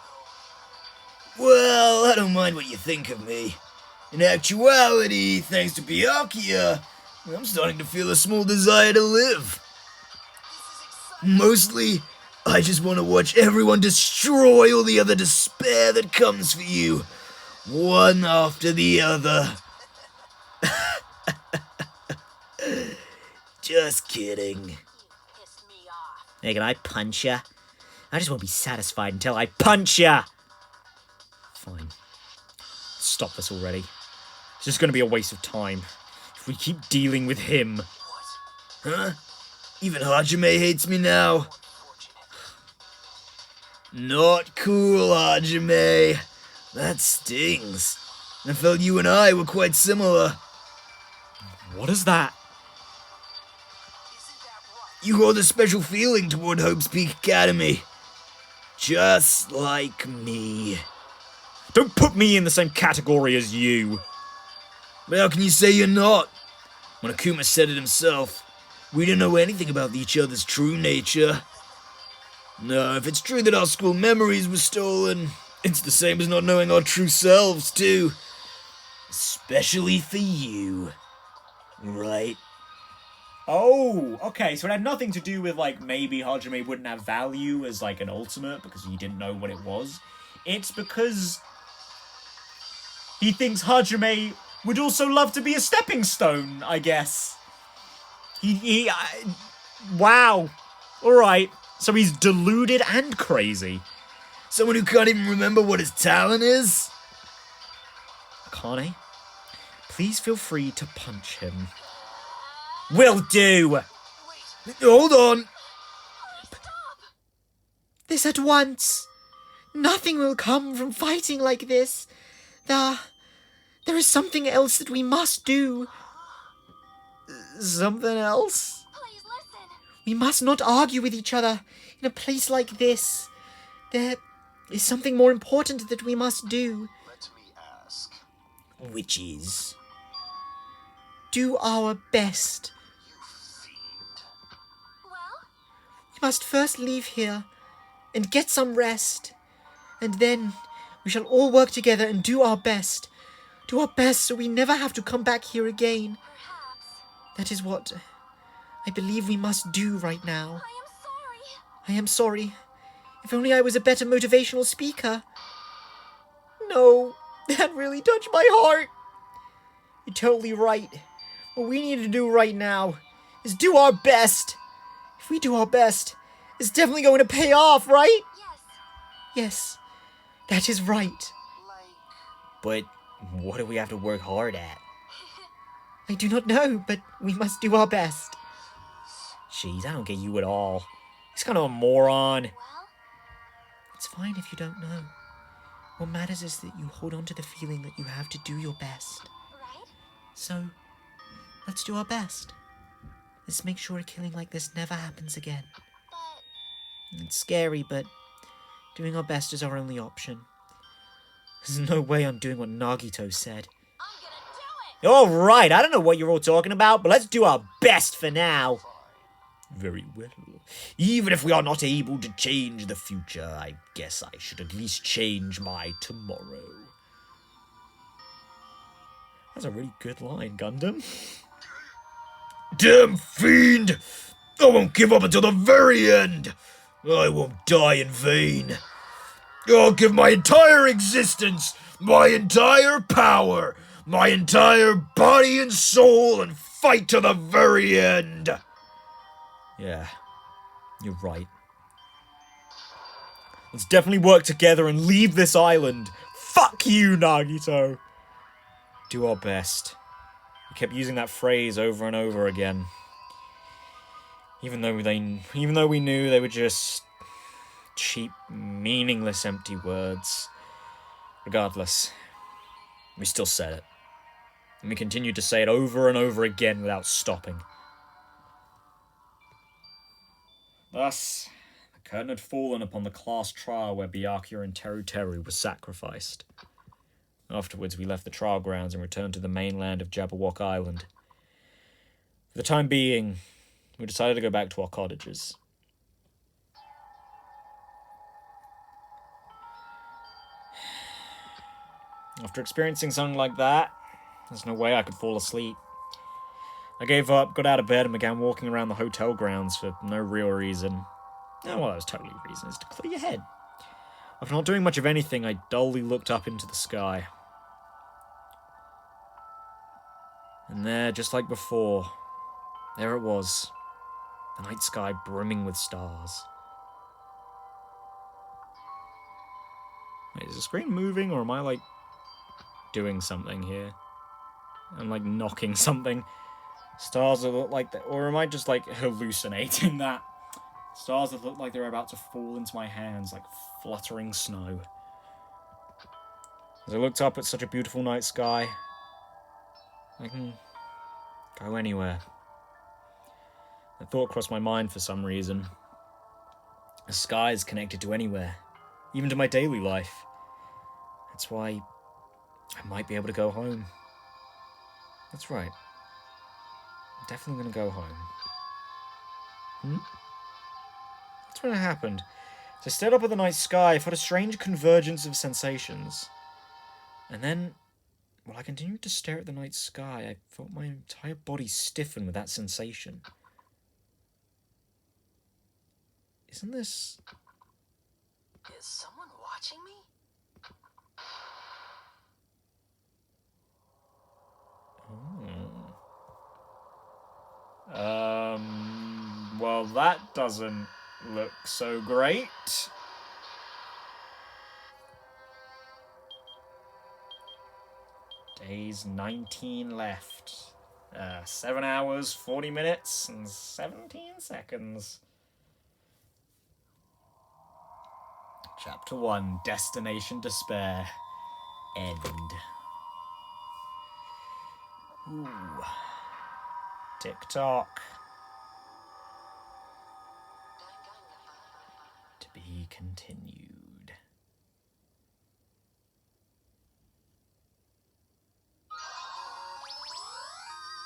Well, I don't mind what you think of me. In actuality, thanks to Byakuya, I'm starting to feel a small desire to live. Mostly, I just want to watch everyone destroy all the other despair that comes for you, one after the other. Just kidding. Hey, can I punch ya? I just won't be satisfied until I punch ya! Fine. Stop this already. It's just gonna be a waste of time. If we keep dealing with him. Huh? Even Hajime hates me now. Not cool, Hajime. That stings. I felt you and I were quite similar. What is that? You hold a special feeling toward Hope's Peak Academy. Just like me. Don't put me in the same category as you. But how can you say you're not? When Akuma said it himself, we didn't know anything about each other's true nature. No, if it's true that our school memories were stolen, it's the same as not knowing our true selves, too. Especially for you. Right? Oh, okay, so it had nothing to do with, like, maybe Hajime wouldn't have value as, like, an ultimate because he didn't know what it was. It's because he thinks would also love to be a stepping stone, I guess. Wow. Alright, so he's deluded and crazy. Someone who can't even remember what his talent is? Akane, please feel free to punch him. Will do! Hold on! This at once! Nothing will come from fighting like this. There is something else that we must do. Something else? Please listen. We must not argue with each other in a place like this. There is something more important that we must do. Let me ask. Which is? Do our best. Well, We must first leave here and get some rest. And then we shall all work together and do our best. Do our best so we never have to come back here again. perhaps. That is what I believe we must do right now. I am sorry. I am sorry. If only I was a better motivational speaker. No, that really touched my heart. You're totally right. What we need to do right now is do our best. If we do our best, it's definitely going to pay off, right? Yes. Yes, that is right. Like, But what do we have to work hard at? I do not know, but we must do our best. Jeez, I don't get you at all. He's kind of a moron. Well, It's fine if you don't know. What matters is that you hold on to the feeling that you have to do your best. right? So, let's do our best. Let's make sure a killing like this never happens again. But It's scary, but doing our best is our only option. There's no way I'm doing what Nagito said. I'm gonna do it! Alright, I don't know what you're all talking about, but let's do our best for now. Very well. Even if we are not able to change the future, I guess I should at least change my tomorrow. That's a really good line, Gundam. Damn fiend! I won't give up until the very end! I won't die in vain. I'll give my entire existence, my entire power, my entire body and soul, and fight to the very end! Yeah, you're right. Let's definitely work together and leave this island. Fuck you, Nagito. Do our best. We kept using that phrase over and over again. Even though we knew they were just cheap, meaningless, empty words. Regardless, we still said it. And we continued to say it over and over again without stopping. Thus, the curtain had fallen upon the class trial where Byakuya and Teru Teru were sacrificed. Afterwards, we left the trial grounds and returned to the mainland of Jabberwock Island. For the time being, we decided to go back to our cottages. After experiencing something like that, there's no way I could fall asleep. I gave up, got out of bed, and began walking around the hotel grounds for no real reason. Oh, well, that was totally a reason. It's to clear your head. After not doing much of anything, I dully looked up into the sky. And there, just like before, there it was. The night sky brimming with stars. Wait, is the screen moving, or am I, like, doing something here? I'm, like, knocking something. Stars that look like that, or am I just, like, hallucinating that? Stars that look like they're about to fall into my hands like fluttering snow. As I looked up at such a beautiful night sky, I can go anywhere. A thought crossed my mind for some reason. The sky is connected to anywhere, even to my daily life. That's why I might be able to go home. That's right. I'm definitely going to go home. That's when it happened. As I stared up at the night sky, I felt a strange convergence of sensations. And then, while I continued to stare at the night sky, I felt my entire body stiffen with that sensation. Isn't this... is someone watching me? Well, that doesn't look so great. Days 19 left. 7 hours, 40 minutes, and 17 seconds. Chapter 1, Destination Despair. End. Ooh. Tick-tock. To be continued.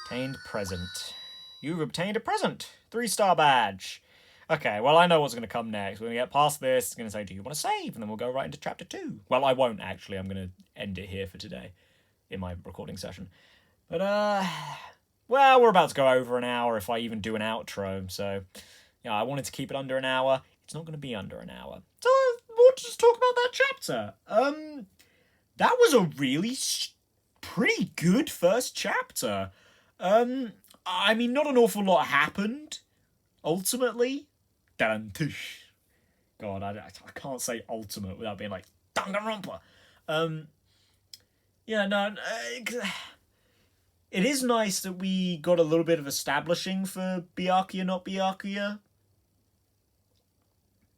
Obtained present. You've obtained a present. 3-star badge. Okay, well, I know what's going to come next. When we get past this, it's going to say, do you want to save? And then we'll go right into chapter 2. Well, I won't, actually. I'm going to end it here for today in my recording session. But, well, we're about to go over an hour if I even do an outro. So, yeah, I wanted to keep it under an hour. It's not going to be under an hour. So, we'll just talk about that chapter. That was a really pretty good first chapter. I mean, not an awful lot happened, ultimately. God, I can't say ultimate without being like, Danganronpa! Yeah, no, it is nice that we got a little bit of establishing for Byakuya, not Byakuya.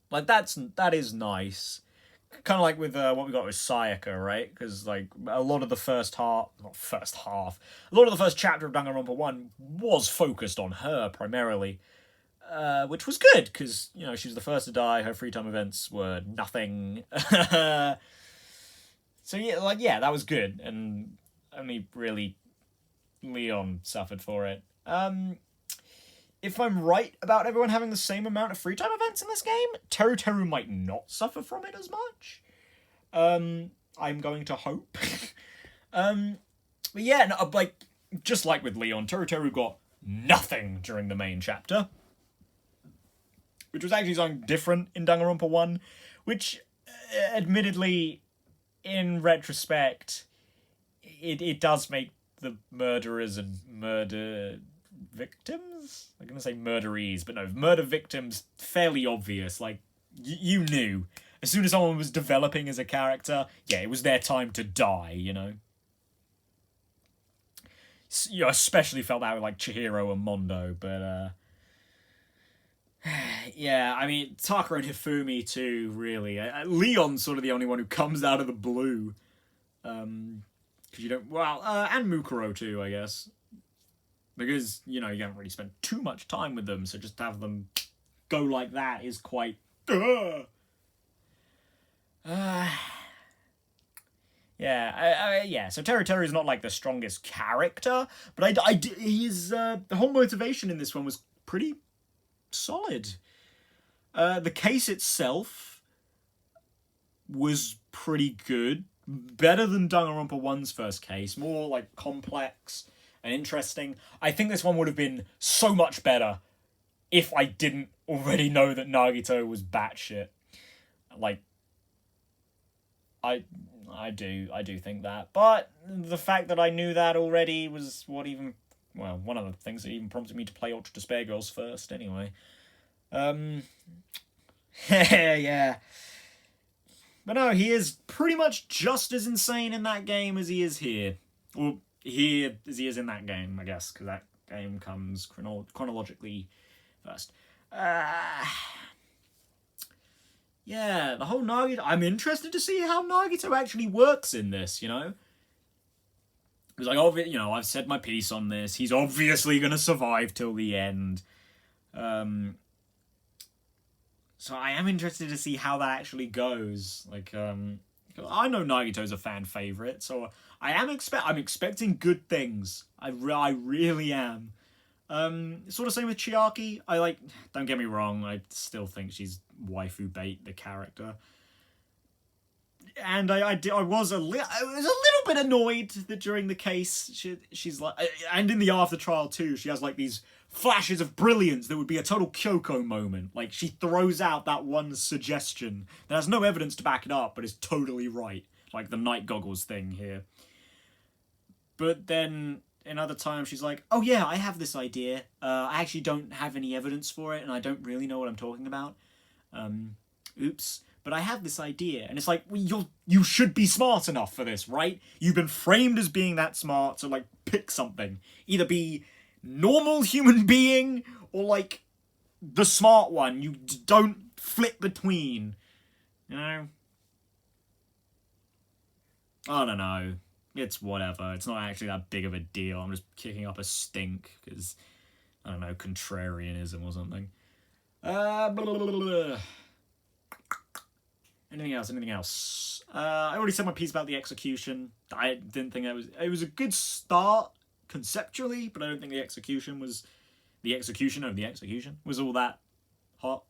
Like, that is nice. Kind of like with what we got with Sayaka, right? Because, like, a lot of the a lot of the first chapter of Danganronpa 1 was focused on her, primarily. Which was good, because, you know, she was the first to die, her free time events were nothing. So, yeah, that was good, and only really Leon suffered for it. If I'm right about everyone having the same amount of free time events in this game, Teru might not suffer from it as much. I'm going to hope. But yeah, no, like, just like with Leon, Teru got nothing during the main chapter. Which was actually something different in Danganronpa 1, which, admittedly, in retrospect, it does make the murderers and murder victims? I'm going to say murderees, but no, murder victims, fairly obvious. Like, you knew. As soon as someone was developing as a character, yeah, it was their time to die, you know? You especially felt that with, like, Chihiro and Mondo, but, yeah, I mean, Taka and Hifumi too, really. Leon's sort of the only one who comes out of the blue. Because you don't... Well, and Mukuro too, I guess. Because, you know, you don't really spend too much time with them, so just to have them go like that is quite... Yeah, so Teru is not, like, the strongest character, but his, the whole motivation in this one was pretty solid. The case itself was pretty good. Better than Danganronpa 1's first case. More, like, complex and interesting. I think this one would have been so much better if I didn't already know that Nagito was batshit. Like, I do think that. But the fact that I knew that already was one of the things that even prompted me to play Ultra Despair Girls first, anyway. Yeah. But no, he is pretty much just as insane in that game as he is here. Or here as he is in that game, I guess, because that game comes chronologically first. Yeah, the whole Nagito... I'm interested to see how Nagito actually works in this, you know? Because, like, you know, I've said my piece on this. He's obviously going to survive till the end. So I am interested to see how that actually goes. Like, I know Nagito's a fan favourite, so I'm expecting good things. I really am. Sort of same with Chiaki. Don't get me wrong, I still think she's waifu bait, the character. And I was a little bit annoyed that during the case she's like, and in the after trial too, she has like these flashes of brilliance that would be a total Kyoko moment. Like, she throws out that one suggestion that has no evidence to back it up, but is totally right. Like the night goggles thing here. But then in other times she's like, oh yeah, I have this idea. I actually don't have any evidence for it, and I don't really know what I'm talking about. Oops. But I have this idea. And it's like, well, you should be smart enough for this, right? You've been framed as being that smart, so, like, pick something. Either be normal human being, or, like, the smart one. You don't flip between. You know? I don't know. It's whatever. It's not actually that big of a deal. I'm just kicking up a stink, because, I don't know, contrarianism or something. Blah, blah, blah, blah. Anything else? I already said my piece about the execution. I didn't think it was a good start conceptually, but I don't think the execution was all that hot.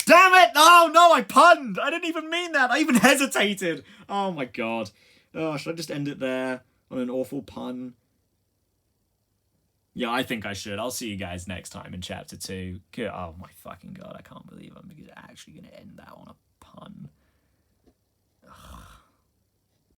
Damn it! Oh no, I punned! I didn't even mean that! I even hesitated! Oh my god. Oh, should I just end it there on an awful pun? Yeah, I think I should. I'll see you guys next time in chapter 2. Oh my fucking god, I can't believe I'm actually gonna end that on a pun.